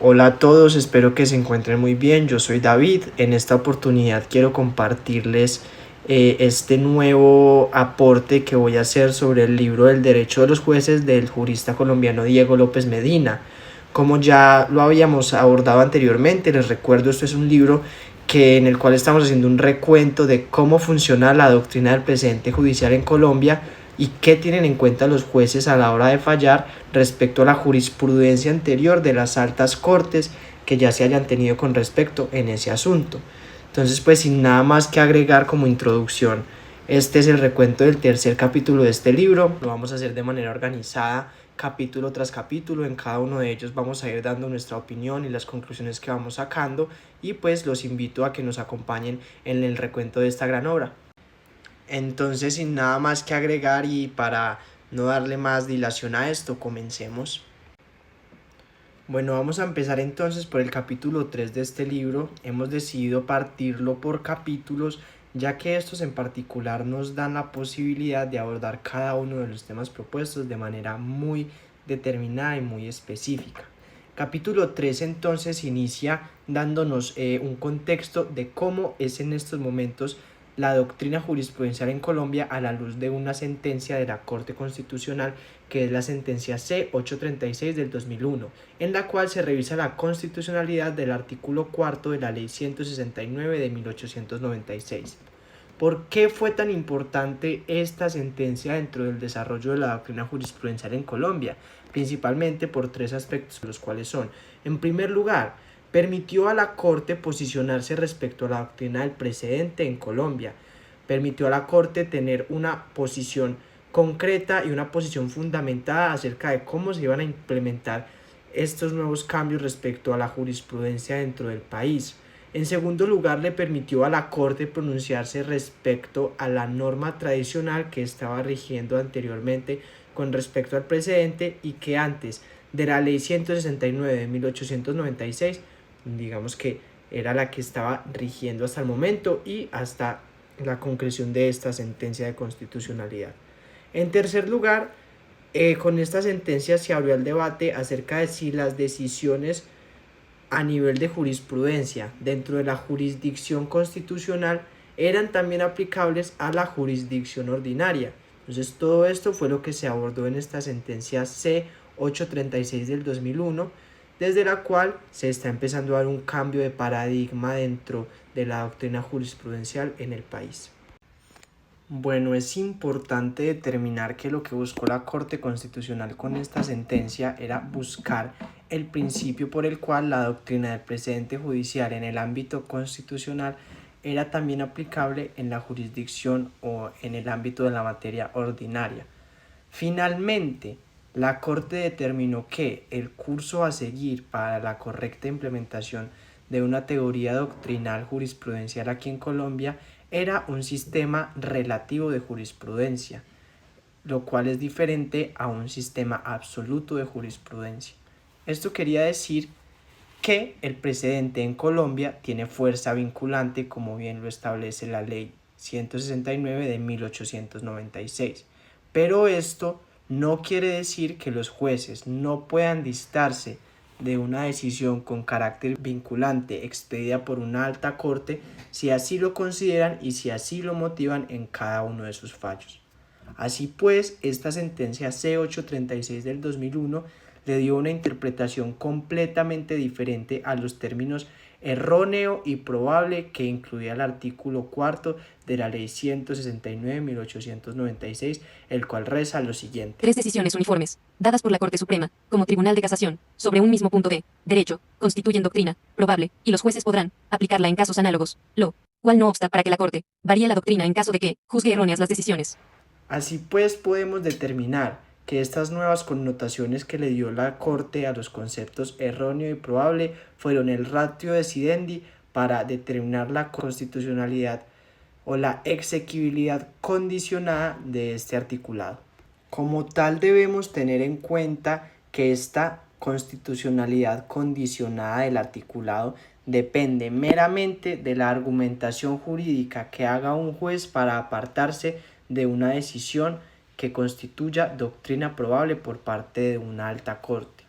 Hola a todos, espero que se encuentren muy bien. Yo soy David. En esta oportunidad quiero compartirles este nuevo aporte que voy a hacer sobre el libro del Derecho de los Jueces del jurista colombiano Diego López Medina. Como ya lo habíamos abordado anteriormente, les recuerdo, esto es un libro en el cual estamos haciendo un recuento de cómo funciona la doctrina del precedente judicial en Colombia y qué tienen en cuenta los jueces a la hora de fallar respecto a la jurisprudencia anterior de las altas cortes que ya se hayan tenido con respecto en ese asunto. Entonces, pues sin nada más que agregar como introducción, este es el recuento del tercer capítulo de este libro. Lo vamos a hacer de manera organizada, capítulo tras capítulo. En cada uno de ellos vamos a ir dando nuestra opinión y las conclusiones que vamos sacando, y pues los invito a que nos acompañen en el recuento de esta gran obra. Entonces, sin nada más que agregar y para no darle más dilación a esto, comencemos. Bueno, vamos a empezar entonces por el capítulo 3 de este libro. Hemos decidido partirlo por capítulos, ya que estos en particular nos dan la posibilidad de abordar cada uno de los temas propuestos de manera muy determinada y muy específica. Capítulo 3 entonces inicia dándonos un contexto de cómo es en estos momentos la doctrina jurisprudencial en Colombia a la luz de una sentencia de la Corte Constitucional, que es la sentencia C-836 del 2001, en la cual se revisa la constitucionalidad del artículo 4 de la Ley 169 de 1896. ¿Por qué fue tan importante esta sentencia dentro del desarrollo de la doctrina jurisprudencial en Colombia? Principalmente por tres aspectos, los cuales son: en primer lugar, permitió a la Corte posicionarse respecto a la doctrina del precedente en Colombia, permitió a la Corte tener una posición concreta y una posición fundamentada acerca de cómo se iban a implementar estos nuevos cambios respecto a la jurisprudencia dentro del país. En segundo lugar, le permitió a la Corte pronunciarse respecto a la norma tradicional que estaba rigiendo anteriormente con respecto al precedente y que antes de la Ley 169 de 1896, digamos que era la que estaba rigiendo hasta el momento y hasta la concreción de esta sentencia de constitucionalidad. En tercer lugar, con esta sentencia se abrió el debate acerca de si las decisiones a nivel de jurisprudencia dentro de la jurisdicción constitucional eran también aplicables a la jurisdicción ordinaria. Entonces todo esto fue lo que se abordó en esta sentencia C-836 del 2001, desde la cual se está empezando a dar un cambio de paradigma dentro de la doctrina jurisprudencial en el país. Bueno, es importante determinar que lo que buscó la Corte Constitucional con esta sentencia era buscar el principio por el cual la doctrina del precedente judicial en el ámbito constitucional era también aplicable en la jurisdicción o en el ámbito de la materia ordinaria. Finalmente, la Corte determinó que el curso a seguir para la correcta implementación de una teoría doctrinal jurisprudencial aquí en Colombia era un sistema relativo de jurisprudencia, lo cual es diferente a un sistema absoluto de jurisprudencia. Esto quería decir que el precedente en Colombia tiene fuerza vinculante, como bien lo establece la Ley 169 de 1896. Pero esto no quiere decir que los jueces no puedan distarse de una decisión con carácter vinculante expedida por una alta corte si así lo consideran y si así lo motivan en cada uno de sus fallos. Así pues, esta sentencia C-836 del 2001 le dio una interpretación completamente diferente a los términos erróneo y probable que incluía el artículo 4 de la Ley 169/1896, el cual reza lo siguiente. Tres decisiones uniformes, dadas por la Corte Suprema, como Tribunal de Casación, sobre un mismo punto de derecho, constituyen doctrina probable, y los jueces podrán aplicarla en casos análogos, lo cual no obsta para que la Corte varíe la doctrina en caso de que juzgue erróneas las decisiones. Así pues, podemos determinar que estas nuevas connotaciones que le dio la Corte a los conceptos erróneo y probable fueron el ratio decidendi para determinar la constitucionalidad o la exequibilidad condicionada de este articulado. Como tal, debemos tener en cuenta que esta constitucionalidad condicionada del articulado depende meramente de la argumentación jurídica que haga un juez para apartarse de una decisión que constituya doctrina probable por parte de una alta corte.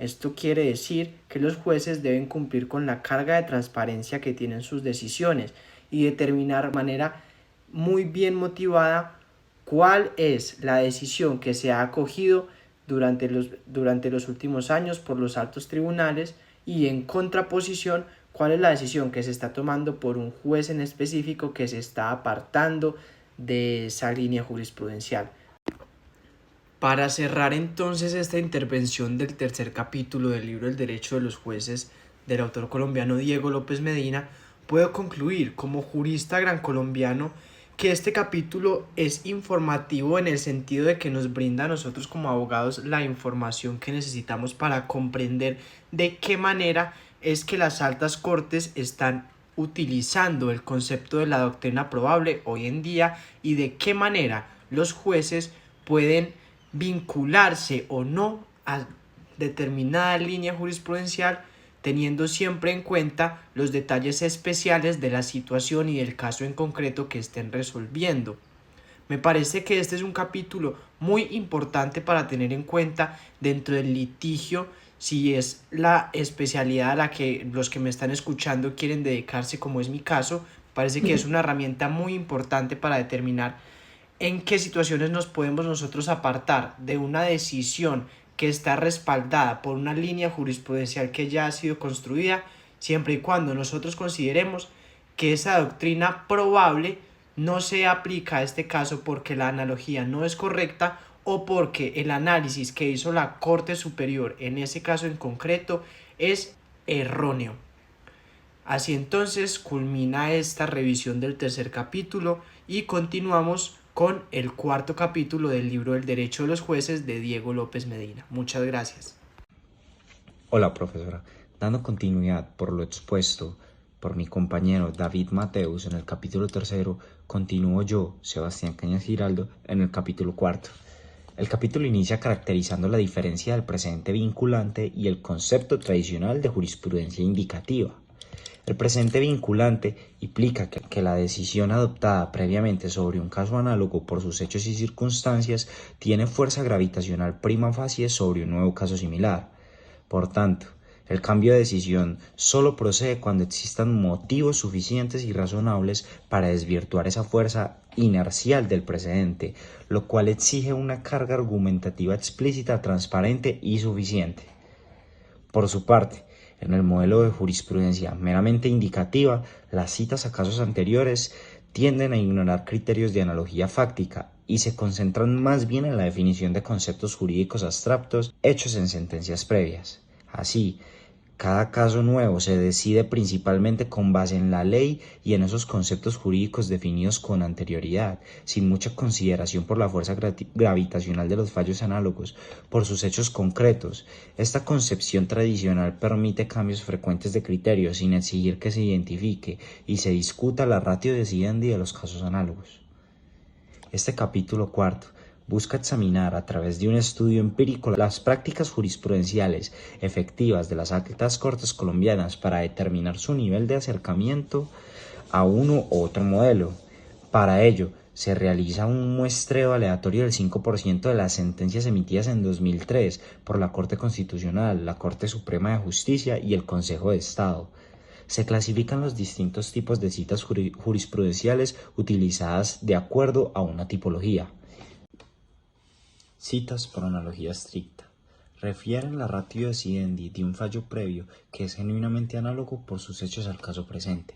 Esto quiere decir que los jueces deben cumplir con la carga de transparencia que tienen sus decisiones y determinar de manera muy bien motivada cuál es la decisión que se ha acogido durante los últimos años por los altos tribunales y en contraposición cuál es la decisión que se está tomando por un juez en específico que se está apartando de esa línea jurisprudencial. Para cerrar entonces esta intervención del tercer capítulo del libro El Derecho de los Jueces del autor colombiano Diego López Medina, puedo concluir como jurista gran colombiano que este capítulo es informativo en el sentido de que nos brinda a nosotros como abogados la información que necesitamos para comprender de qué manera es que las altas cortes están utilizando el concepto de la doctrina probable hoy en día y de qué manera los jueces pueden vincularse o no a determinada línea jurisprudencial, teniendo siempre en cuenta los detalles especiales de la situación y del caso en concreto que estén resolviendo. Me parece que este es un capítulo muy importante para tener en cuenta dentro del litigio, si es la especialidad a la que los que me están escuchando quieren dedicarse, como es mi caso. Parece que es una herramienta muy importante para determinar en qué situaciones nos podemos nosotros apartar de una decisión que está respaldada por una línea jurisprudencial que ya ha sido construida, siempre y cuando nosotros consideremos que esa doctrina probable no se aplica a este caso porque la analogía no es correcta o porque el análisis que hizo la Corte Superior en ese caso en concreto es erróneo. Así entonces culmina esta revisión del tercer capítulo y continuamos con el cuarto capítulo del libro El Derecho de los Jueces de Diego López Medina. Muchas gracias. Hola, profesora. Dando continuidad por lo expuesto por mi compañero David Mateus en el capítulo tercero, continúo yo, Sebastián Cañas Giraldo, en el capítulo cuarto. El capítulo inicia caracterizando la diferencia del precedente vinculante y el concepto tradicional de jurisprudencia indicativa. El precedente vinculante implica que la decisión adoptada previamente sobre un caso análogo por sus hechos y circunstancias tiene fuerza gravitacional prima facie sobre un nuevo caso similar. Por tanto, el cambio de decisión solo procede cuando existan motivos suficientes y razonables para desvirtuar esa fuerza inercial del precedente, lo cual exige una carga argumentativa explícita, transparente y suficiente. Por su parte, en el modelo de jurisprudencia meramente indicativa, las citas a casos anteriores tienden a ignorar criterios de analogía fáctica y se concentran más bien en la definición de conceptos jurídicos abstractos hechos en sentencias previas. Así, cada caso nuevo se decide principalmente con base en la ley y en esos conceptos jurídicos definidos con anterioridad, sin mucha consideración por la fuerza gravitacional de los fallos análogos, por sus hechos concretos. Esta concepción tradicional permite cambios frecuentes de criterios sin exigir que se identifique y se discuta la ratio decidendi de los casos análogos. Este capítulo cuarto busca examinar a través de un estudio empírico las prácticas jurisprudenciales efectivas de las altas cortes colombianas para determinar su nivel de acercamiento a uno u otro modelo. Para ello, se realiza un muestreo aleatorio del 5% de las sentencias emitidas en 2003 por la Corte Constitucional, la Corte Suprema de Justicia y el Consejo de Estado. Se clasifican los distintos tipos de citas jurisprudenciales utilizadas de acuerdo a una tipología. Citas por analogía estricta. Refieren la ratio decidendi de un fallo previo que es genuinamente análogo por sus hechos al caso presente.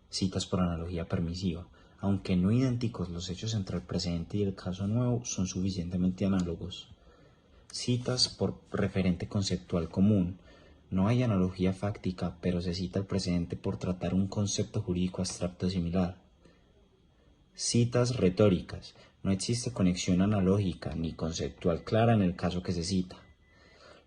Citas por analogía permisiva. Aunque no idénticos, los hechos entre el presente y el caso nuevo son suficientemente análogos. Citas por referente conceptual común. No hay analogía fáctica, pero se cita el precedente por tratar un concepto jurídico abstracto similar. Citas retóricas. No existe conexión analógica ni conceptual clara en el caso que se cita.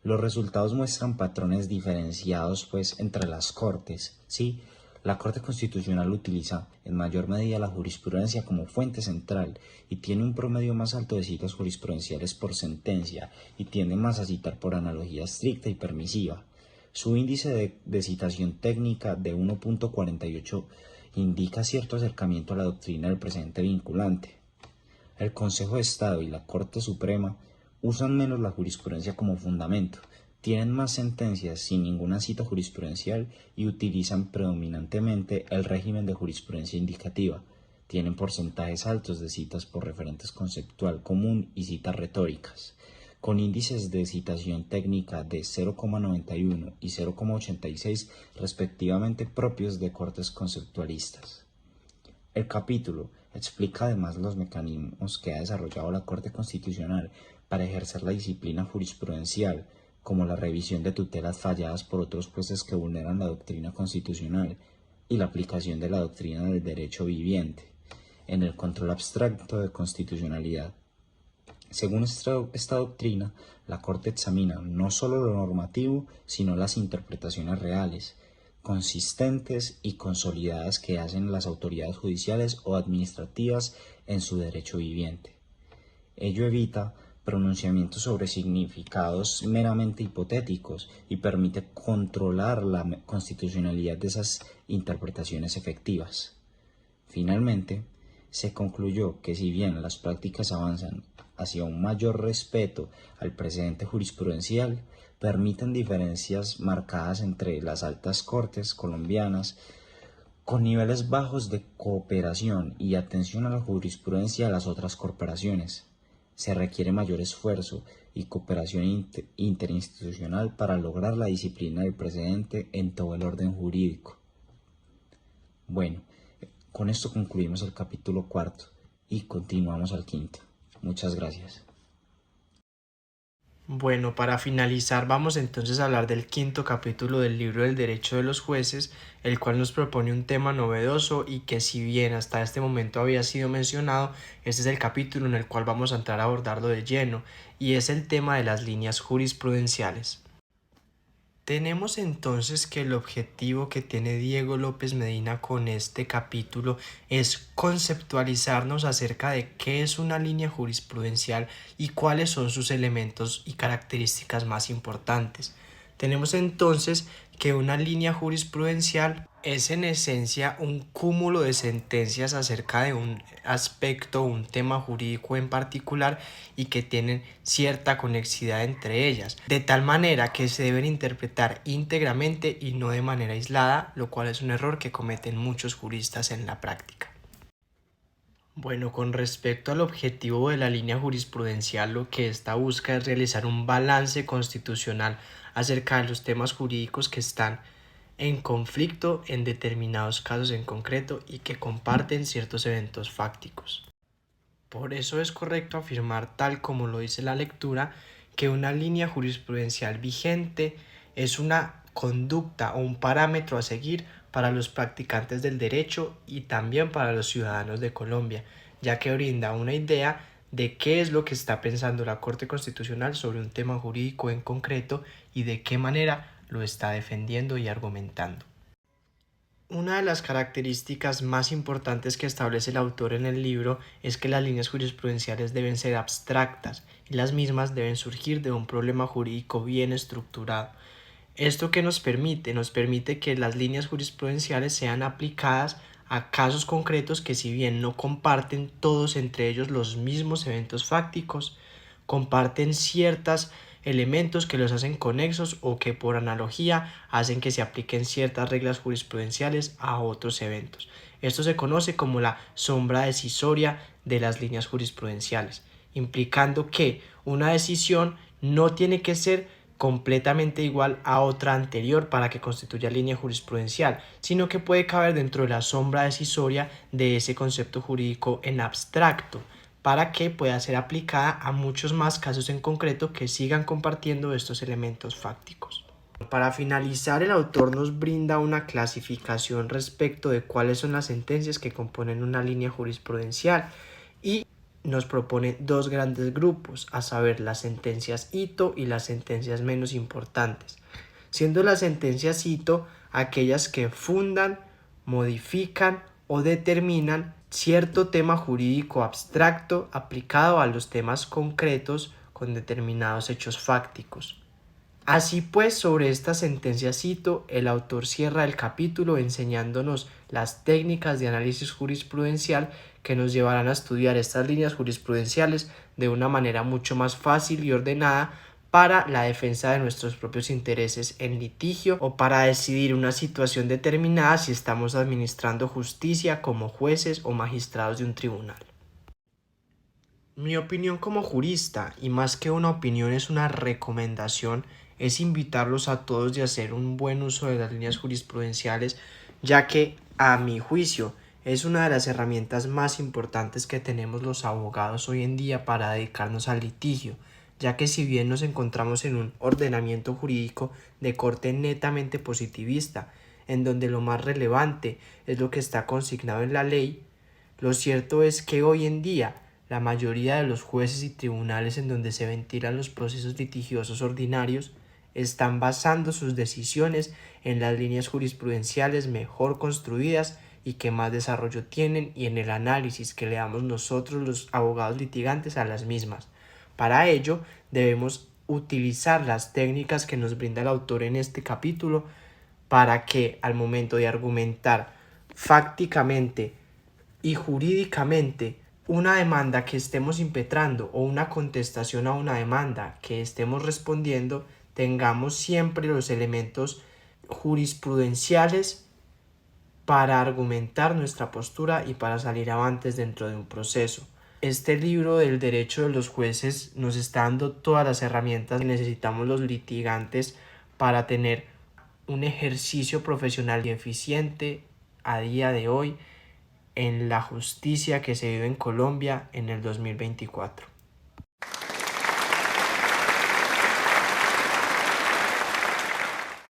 Los resultados muestran patrones diferenciados entre las cortes. Sí, la Corte Constitucional utiliza en mayor medida la jurisprudencia como fuente central y tiene un promedio más alto de citas jurisprudenciales por sentencia y tiende más a citar por analogía estricta y permisiva. Su índice de citación técnica de 1.48 indica cierto acercamiento a la doctrina del precedente vinculante. El Consejo de Estado y la Corte Suprema usan menos la jurisprudencia como fundamento, Tienen más sentencias sin ninguna cita jurisprudencial y utilizan predominantemente el régimen de jurisprudencia indicativa. Tienen porcentajes altos de citas por referentes conceptual común y citas retóricas, con índices de citación técnica de 0,91 y 0,86 respectivamente propios de cortes conceptualistas. El capítulo explica además los mecanismos que ha desarrollado la Corte Constitucional para ejercer la disciplina jurisprudencial, como la revisión de tutelas falladas por otros jueces que vulneran la doctrina constitucional y la aplicación de la doctrina del derecho viviente en el control abstracto de constitucionalidad. Según esta doctrina, la Corte examina no solo lo normativo, sino las interpretaciones reales, consistentes y consolidadas que hacen las autoridades judiciales o administrativas en su derecho viviente. Ello evita pronunciamientos sobre significados meramente hipotéticos y permite controlar la constitucionalidad de esas interpretaciones efectivas. Finalmente, se concluyó que si bien las prácticas avanzan hacia un mayor respeto al precedente jurisprudencial, permiten diferencias marcadas entre las altas cortes colombianas con niveles bajos de cooperación y atención a la jurisprudencia de las otras corporaciones. Se requiere mayor esfuerzo y cooperación interinstitucional para lograr la disciplina del precedente en todo el orden jurídico. Bueno, con esto concluimos el capítulo 4 y continuamos al 5. Muchas gracias. Bueno, para finalizar vamos entonces a hablar del 5º capítulo del libro del derecho de los jueces, el cual nos propone un tema novedoso y que si bien hasta este momento había sido mencionado, este es el capítulo en el cual vamos a entrar a abordarlo de lleno y es el tema de las líneas jurisprudenciales. Tenemos entonces que el objetivo que tiene Diego López Medina con este capítulo es conceptualizarnos acerca de qué es una línea jurisprudencial y cuáles son sus elementos y características más importantes. Tenemos entonces que una línea jurisprudencial es en esencia un cúmulo de sentencias acerca de un aspecto o un tema jurídico en particular y que tienen cierta conexidad entre ellas, de tal manera que se deben interpretar íntegramente y no de manera aislada, lo cual es un error que cometen muchos juristas en la práctica. Bueno, con respecto al objetivo de la línea jurisprudencial, lo que ésta busca es realizar un balance constitucional acerca de los temas jurídicos que están en conflicto en determinados casos en concreto y que comparten ciertos eventos fácticos. Por eso es correcto afirmar, tal como lo dice la lectura, que una línea jurisprudencial vigente es una conducta o un parámetro a seguir para los practicantes del derecho y también para los ciudadanos de Colombia, ya que brinda una idea de qué es lo que está pensando la Corte Constitucional sobre un tema jurídico en concreto y de qué manera lo está defendiendo y argumentando. Una de las características más importantes que establece el autor en el libro es que las líneas jurisprudenciales deben ser abstractas y las mismas deben surgir de un problema jurídico bien estructurado. ¿Esto qué nos permite? Nos permite que las líneas jurisprudenciales sean aplicadas a casos concretos que, si bien no comparten todos entre ellos los mismos eventos fácticos, comparten ciertos elementos que los hacen conexos o que por analogía hacen que se apliquen ciertas reglas jurisprudenciales a otros eventos. Esto se conoce como la sombra decisoria de las líneas jurisprudenciales, implicando que una decisión no tiene que ser completamente igual a otra anterior para que constituya línea jurisprudencial, sino que puede caber dentro de la sombra decisoria de ese concepto jurídico en abstracto, para que pueda ser aplicada a muchos más casos en concreto que sigan compartiendo estos elementos fácticos. Para finalizar, el autor nos brinda una clasificación respecto de cuáles son las sentencias que componen una línea jurisprudencial y nos propone dos grandes grupos, a saber, las sentencias hito y las sentencias menos importantes, siendo las sentencias hito aquellas que fundan, modifican o determinan cierto tema jurídico abstracto aplicado a los temas concretos con determinados hechos fácticos. Así pues, sobre esta sentencia hito, el autor cierra el capítulo enseñándonos las técnicas de análisis jurisprudencial que nos llevarán a estudiar estas líneas jurisprudenciales de una manera mucho más fácil y ordenada para la defensa de nuestros propios intereses en litigio o para decidir una situación determinada si estamos administrando justicia como jueces o magistrados de un tribunal. Mi opinión como jurista, y más que una opinión es una recomendación, es invitarlos a todos a hacer un buen uso de las líneas jurisprudenciales, ya que, a mi juicio, es una de las herramientas más importantes que tenemos los abogados hoy en día para dedicarnos al litigio, ya que si bien nos encontramos en un ordenamiento jurídico de corte netamente positivista, en donde lo más relevante es lo que está consignado en la ley, lo cierto es que hoy en día la mayoría de los jueces y tribunales en donde se ventilan los procesos litigiosos ordinarios están basando sus decisiones en las líneas jurisprudenciales mejor construidas y que más desarrollo tienen y en el análisis que le damos nosotros los abogados litigantes a las mismas. Para ello debemos utilizar las técnicas que nos brinda el autor en este capítulo para que al momento de argumentar fácticamente y jurídicamente una demanda que estemos impetrando o una contestación a una demanda que estemos respondiendo, tengamos siempre los elementos jurisprudenciales para argumentar nuestra postura y para salir avantes dentro de un proceso. Este libro del derecho de los jueces nos está dando todas las herramientas que necesitamos los litigantes para tener un ejercicio profesional y eficiente a día de hoy en la justicia que se vive en Colombia en el 2024.